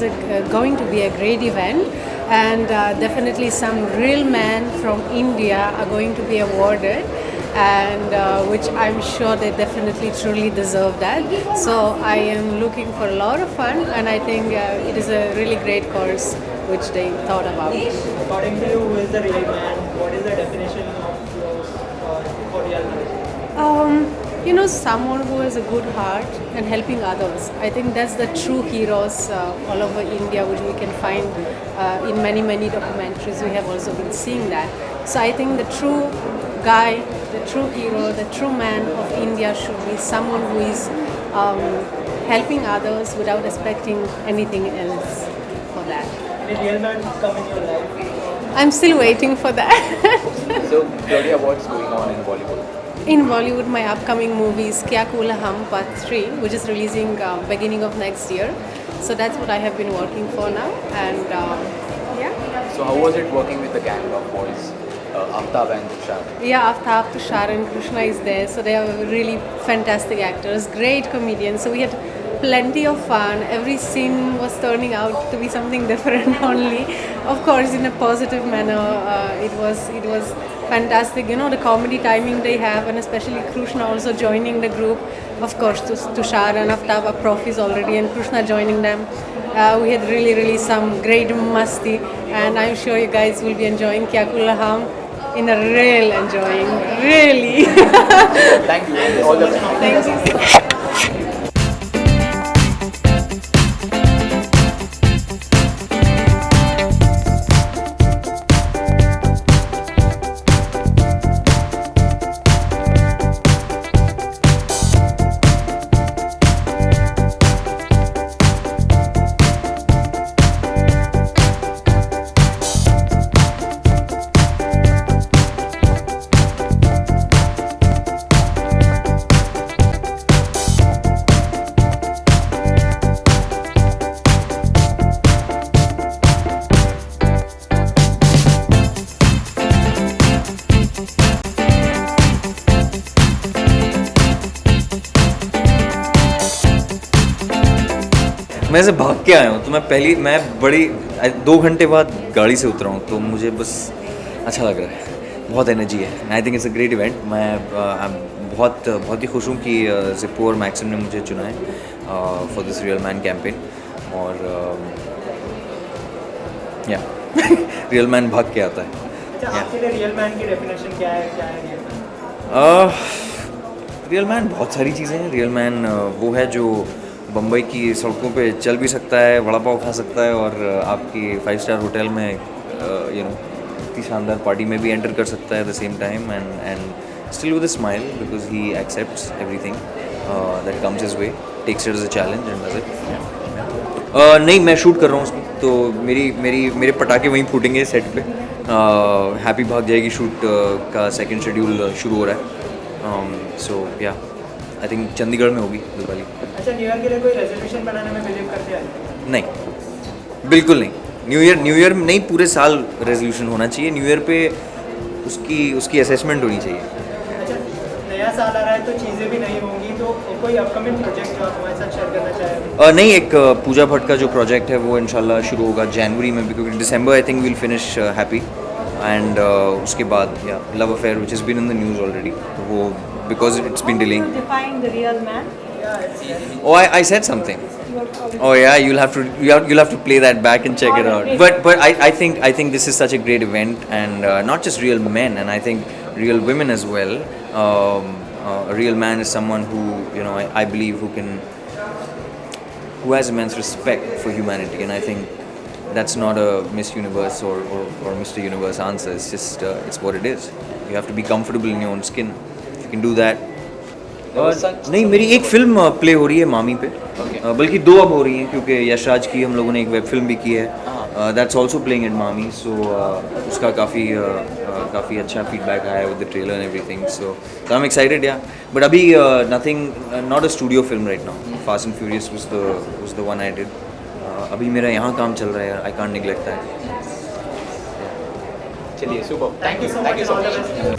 is going to be a great event, and definitely some real men from India are going to be awarded, and which I'm sure they definitely truly deserve that. So I am looking for a lot of fun, and I think it is a really great course which they thought about. According to you, who is the real man? What is the definition of yours for real man? Someone who has a good heart and helping others. I think that's the true heroes all over India, which we can find in many, many documentaries. We have also been seeing that. So I think the true guy, the true hero, the true man of India should be someone who is helping others without expecting anything else for that. Any real man come in your life? I'm still waiting for that. So, Gloria, what's going on in Bollywood? In Bollywood, my upcoming movie is Kya Kula Hum Part 3, which is releasing beginning of next year. So that's what I have been working for now, and yeah. So, how was it working with the gang of boys, Aftab and Tushar? Yeah, Aftab, Tushar and Krishna is there, so they are really fantastic actors, great comedians. So we had plenty of fun. Every scene was turning out to be something different only. Of course, in a positive manner. It was fantastic. The comedy timing they have, and especially Krishna also joining the group. Of course, Tushar and Aftab are profis already, and Krishna joining them. We had really some great masti, and I'm sure you guys will be enjoying Kya Kula Hum in a real enjoying, really. Thank you. All the best. Thank you so much. मैं से भाग के आया हूँ, तो मैं बड़ी 2 घंटे बाद गाड़ी से उतरा हूँ, तो मुझे बस अच्छा लग रहा है, बहुत एनर्जी है. I think it's a great event. मैं बहुत ही खुश हूँ कि जिप्पो और मैक्सिम ने मुझे चुना है for this real man campaign. और या रियल मैन भाग के आता है. अच्छा, आपके लिए रियल मैन की डेफिनेशन क्या है रियल मैन बहुत सारी चीज़ें हैं. रियल मैन वो है जो बम्बई की सड़कों पे चल भी सकता है, वड़ा पाव खा सकता है, और आपकी 5 स्टार होटल में इतनी शानदार पार्टी में भी एंटर कर सकता है at the same time, and still with a smile because he accepts everything that comes his way, takes it as a challenge and does it. नहीं, मैं शूट कर रहा हूँ उसकी, तो मेरे पटाखे वहीं फूटेंगे सेट पे. हैप्पी भाग जाएगी शूट का सेकंड शेड्यूल शुरू हो रहा है. सो या आई थिंक चंडीगढ़ में होगी दिवाली. अच्छा, न्यू ईयर के लिए कोई रेजोल्यूशन बनाने में बिलीव करते हैं? नहीं, बिल्कुल नहीं. न्यू ईयर नहीं, पूरे साल रेजोल्यूशन होना चाहिए. न्यू ईयर पे उसकी असेसमेंट होनी चाहिए. अच्छा, नया साल आ रहा है तो चीज़ें भी नहीं होंगी, तो कोई अपकमिंग प्रोजेक्ट जो आप हमारे साथ शेयर करना चाहें? नहीं, एक पूजा भट्ट का जो प्रोजेक्ट है वो इंशाल्लाह शुरू होगा जनवरी में, क्योंकि दिसंबर I think will finish happy, and उसके बाद या love affair which is been in the news already, तो वो because it's been delaying. How do you define the real man? Oh, I said something. Oh yeah, you'll have to play that back and check it out. But I think this is such a great event, and not just real men, and I think real women as well. A real man is someone who I believe who has immense respect for humanity, and I think that's not a Miss Universe or Mr. Universe answer. It's just it's what it is. You have to be comfortable in your own skin. Can do that. नहीं, मेरी एक film play हो रही है मामी पे, बल्कि 2 अब हो रही हैं, क्योंकि यशराज की हम लोगों ने एक वेब फिल्म भी की है, दैट्स ऑल्सो प्लेइंग एट मामी. सो उसका काफ़ी अच्छा फीडबैक आया है with the trailer and everything. So I am excited. या बट अभी nothing, not a studio film right now. Fast and furious was the one I did. अभी मेरा यहाँ काम चल रहा है, आई कांट निगलेक्ट दैट. चलिए, super. Thank you so much.